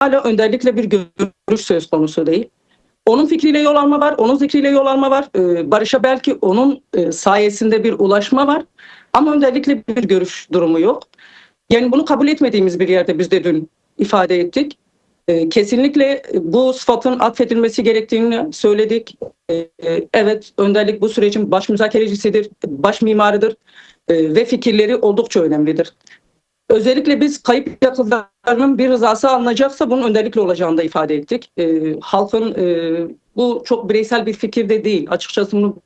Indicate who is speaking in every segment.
Speaker 1: hala önderlikle bir görüş söz konusu değil. Onun fikriyle yol alma var, onun zikriyle yol alma var. Barış'a belki onun sayesinde bir ulaşma var. Ama önderlikle bir görüş durumu yok. Yani bunu kabul etmediğimiz bir yerde biz de dün ifade ettik. Kesinlikle bu sıfatın atfedilmesi gerektiğini söyledik. Evet, önderlik bu sürecin baş müzakerecisidir, baş mimarıdır ve fikirleri oldukça önemlidir. Özellikle biz kayıp yakınlarının bir rızası alınacaksa bunun önderlikle olacağını da ifade ettik. Halkın bu çok bireysel bir fikir de değil. Açıkçası bunu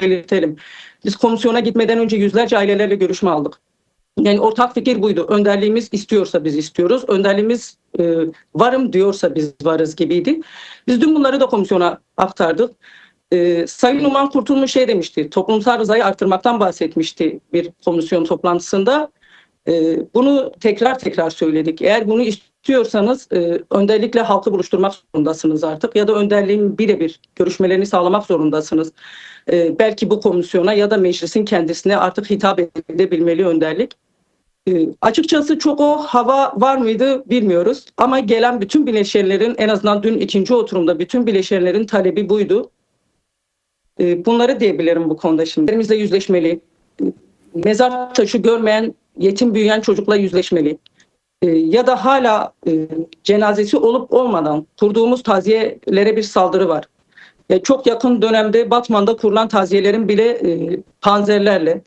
Speaker 1: belirtelim. Biz komisyona gitmeden önce yüzlerce ailelerle görüşme aldık. Yani ortak fikir buydu. Önderliğimiz istiyorsa biz istiyoruz. Önderliğimiz varım diyorsa biz varız gibiydi. Biz dün bunları da komisyona aktardık. Sayın Numan Kurtulmuş şey demişti. Toplumsal rızayı artırmaktan bahsetmişti bir komisyon toplantısında. Bunu tekrar tekrar söyledik. Eğer bunu istiyorsanız önderlikle halkı buluşturmak zorundasınız artık. Ya da önderliğin birebir görüşmelerini sağlamak zorundasınız. Belki bu komisyona ya da meclisin kendisine artık hitap edebilmeli önderlik. Açıkçası çok o hava var mıydı bilmiyoruz. Ama gelen bütün bileşenlerin, en azından dün ikinci oturumda bütün bileşenlerin talebi buydu. Bunları diyebilirim bu konuda şimdi. Elimizle yüzleşmeli. Mezar taşı görmeyen, yetim büyüyen çocukla yüzleşmeli. Ya da hala cenazesi olup olmadan kurduğumuz taziyelere bir saldırı var. Çok yakın dönemde Batman'da kurulan taziyelerin bile panzerlerle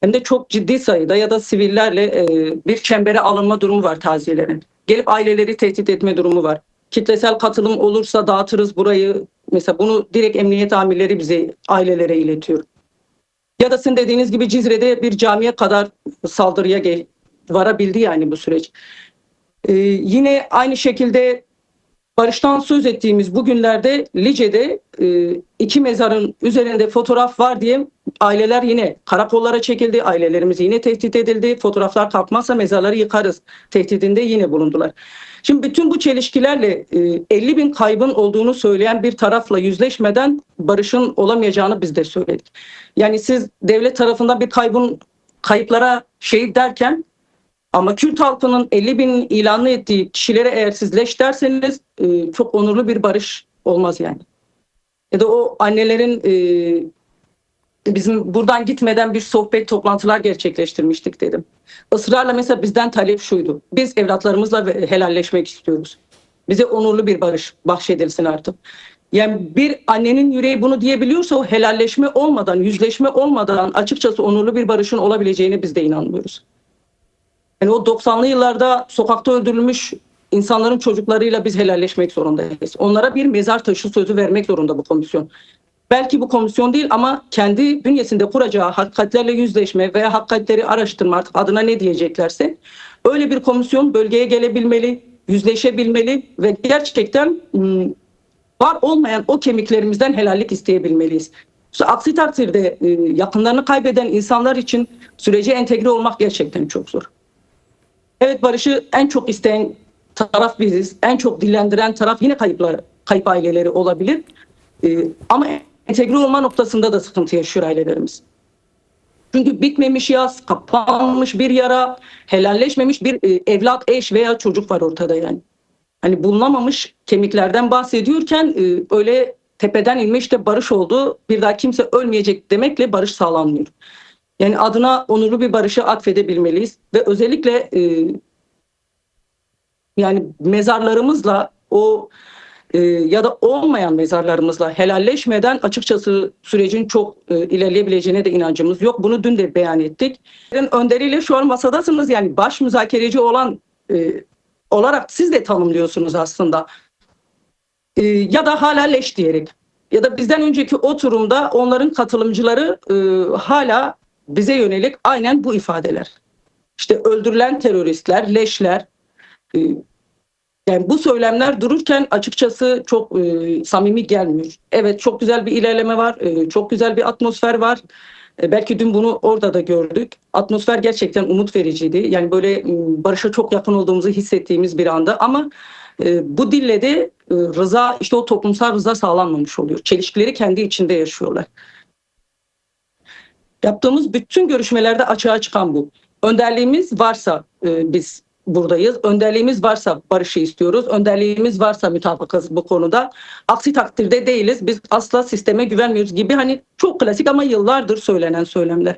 Speaker 1: hem de çok ciddi sayıda ya da sivillerle bir çembere alınma durumu var taziyelerin. Gelip aileleri tehdit etme durumu var. Kitlesel katılım olursa dağıtırız burayı. Mesela bunu direkt emniyet amirleri bize, ailelere iletiyor. Ya da sizin dediğiniz gibi Cizre'de bir camiye kadar saldırıya varabildi yani bu süreç. Yine aynı şekilde barıştan söz ettiğimiz bu günlerde Lice'de iki mezarın üzerinde fotoğraf var diye aileler yine karakollara çekildi. Ailelerimiz yine tehdit edildi. Fotoğraflar kalkmazsa mezarları yıkarız tehdidinde yine bulundular. Şimdi bütün bu çelişkilerle 50 bin kaybın olduğunu söyleyen bir tarafla yüzleşmeden barışın olamayacağını biz de söyledik. Yani siz devlet tarafından bir kayıplara şey derken ama Kürt halkının 50 bin ilanı ettiği kişilere eğer siz leş derseniz çok onurlu bir barış olmaz yani. Ya da o annelerin bizim buradan gitmeden bir sohbet toplantılar gerçekleştirmiştik dedim. Israrla mesela bizden talep şuydu. Biz evlatlarımızla helalleşmek istiyoruz. Bize onurlu bir barış bahşedilsin artık. Yani bir annenin yüreği bunu diyebiliyorsa o helalleşme olmadan, yüzleşme olmadan açıkçası onurlu bir barışın olabileceğine biz de inanmıyoruz. Yani o 90'lı yıllarda sokakta öldürülmüş insanların çocuklarıyla biz helalleşmek zorundayız. Onlara bir mezar taşı sözü vermek zorunda bu komisyon. Belki bu komisyon değil ama kendi bünyesinde kuracağı hakikatlerle yüzleşme veya hakikatleri araştırma artık adına ne diyeceklerse öyle bir komisyon bölgeye gelebilmeli, yüzleşebilmeli ve gerçekten var olmayan o kemiklerimizden helallik isteyebilmeliyiz. Aksi takdirde yakınlarını kaybeden insanlar için sürece entegre olmak gerçekten çok zor. Evet, barışı en çok isteyen taraf biziz. En çok dillendiren taraf yine kayıp aileleri olabilir. Ama entegre olma noktasında da sıkıntı yaşıyor ailelerimiz. Çünkü bitmemiş yaz, kapanmış bir yara, helalleşmemiş bir evlat, eş veya çocuk var ortada yani. Hani bulunamamış kemiklerden bahsediyorken öyle tepeden inme işte barış oldu. Bir daha kimse ölmeyecek demekle barış sağlanmıyor. Yani adına onurlu bir barışı atfedebilmeliyiz ve özellikle yani mezarlarımızla o ya da olmayan mezarlarımızla helalleşmeden açıkçası sürecin çok ilerleyebileceğine de inancımız yok. Bunu dün de beyan ettik. Önderiyle şu an masadasınız yani baş müzakereci olan olarak siz de tanımlıyorsunuz aslında. Ya da hala leş diyerek ya da bizden önceki oturumda onların katılımcıları hala bize yönelik aynen bu ifadeler. İşte öldürülen teröristler, leşler. Yani bu söylemler dururken açıkçası çok samimi gelmiyor. Evet, çok güzel bir ilerleme var, çok güzel bir atmosfer var. Belki dün bunu orada da gördük. Atmosfer gerçekten umut vericiydi. Yani böyle barışa çok yakın olduğumuzu hissettiğimiz bir anda ama bu dille de rıza, işte o toplumsal rıza sağlanmamış oluyor. Çelişkileri kendi içinde yaşıyorlar. Yaptığımız bütün görüşmelerde açığa çıkan bu. Önderliğimiz varsa biz buradayız. Önderliğimiz varsa barışı istiyoruz. Önderliğimiz varsa mutabıkız bu konuda. Aksi takdirde değiliz. Biz asla sisteme güvenmiyoruz gibi hani çok klasik ama yıllardır söylenen söylemler.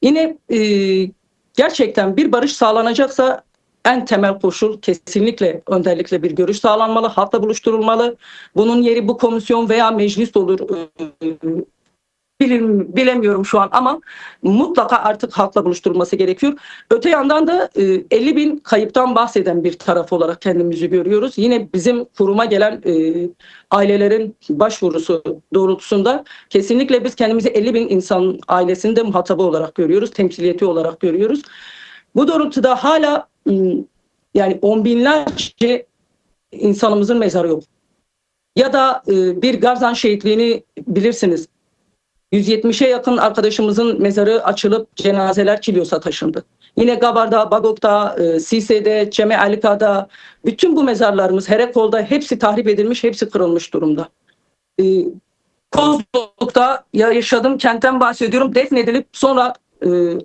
Speaker 1: Yine gerçekten bir barış sağlanacaksa en temel koşul kesinlikle önderlikle bir görüş sağlanmalı, halkla buluşturulmalı. Bunun yeri bu komisyon veya meclis olur. Bilemiyorum şu an ama mutlaka artık halkla buluşturulması gerekiyor. Öte yandan da 50 bin kayıptan bahseden bir taraf olarak kendimizi görüyoruz. Yine bizim kuruma gelen ailelerin başvurusu doğrultusunda kesinlikle biz kendimizi 50 bin insan ailesinde muhatabı olarak görüyoruz, temsiliyeti olarak görüyoruz. Bu doğrultuda hala yani on binlerce insanımızın mezarı yok. Ya da bir Garzan şehitliğini bilirsiniz. 170'e yakın arkadaşımızın mezarı açılıp cenazeler Kilyos'a taşındı. Yine Gabar'da, Bagok'ta, Sise'de, Ceme Alika'da bütün bu mezarlarımız Herekol'da hepsi tahrip edilmiş, hepsi kırılmış durumda. Kozluk'ta yaşadığım kentten bahsediyorum. Defnedilip sonra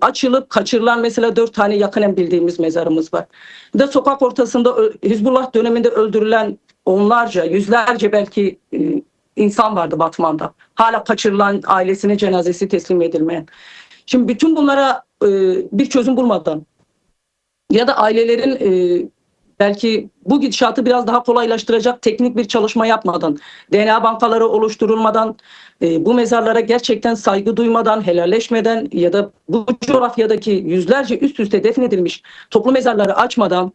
Speaker 1: açılıp kaçırılan mesela 4 tane yakinen bildiğimiz mezarımız var. Bir de sokak ortasında Hizbullah döneminde öldürülen onlarca, yüzlerce belki insan vardı Batman'da. Hala kaçırılan, ailesine cenazesi teslim edilmeyen. Şimdi bütün bunlara bir çözüm bulmadan ya da ailelerin belki bu gidişatı biraz daha kolaylaştıracak teknik bir çalışma yapmadan, DNA bankaları oluşturulmadan, bu mezarlara gerçekten saygı duymadan, helalleşmeden ya da bu coğrafyadaki yüzlerce üst üste defnedilmiş toplu mezarları açmadan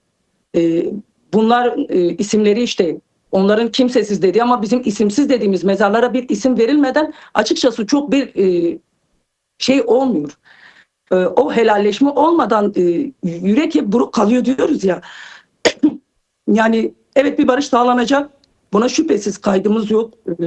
Speaker 1: bunlar isimleri işte onların kimsesiz dediği ama bizim isimsiz dediğimiz mezarlara bir isim verilmeden açıkçası çok bir şey olmuyor. O helalleşme olmadan yürek hep buruk kalıyor diyoruz ya. Yani evet bir barış sağlanacak. Buna şüphesiz kaygımız yok.